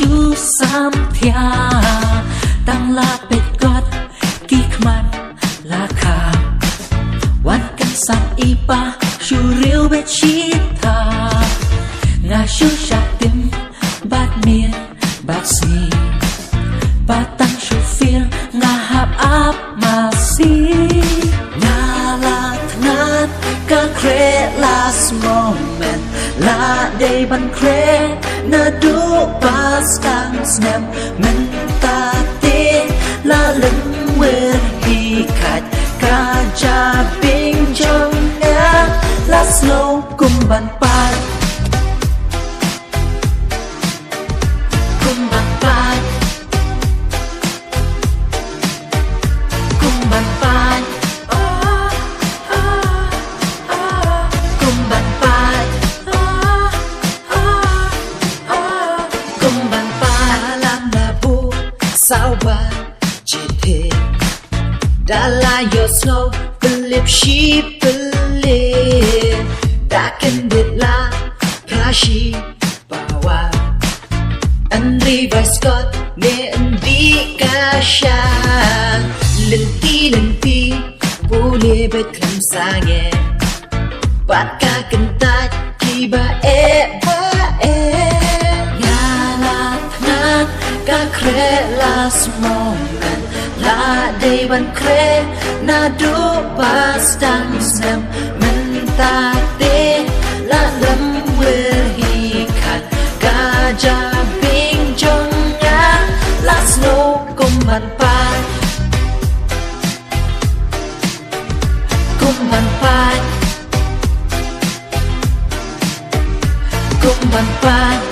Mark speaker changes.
Speaker 1: chú sam thia tăng la bệt gót kí khman la khàวันกันสันอีปาชูเรียวเบชิตางาชูชาติมบาดเมียนบาดซีบาดตังชูฟิลงาฮับอับมาซีงาลาทนานกาเคร last moment ลาเดบันเครนาดูบาสตังสแนมมันตาเตลาลึงเวรีขัดKaja pinjongnya laslo kumban pai kumban pai kumban pai kumban pai kumban pai alam nabu sao ba chỉ thế Dala yo snow believe she believe that can be la kashi bawa and levi scott me and the kasha lenti boleh berkemsange buat kakentat tiba nyala tangan kakre last moment La day ban kre na do pas dang sem mentate la lam will he kat gaja bing jong ya la snow kumban pai kumban pai kumban pai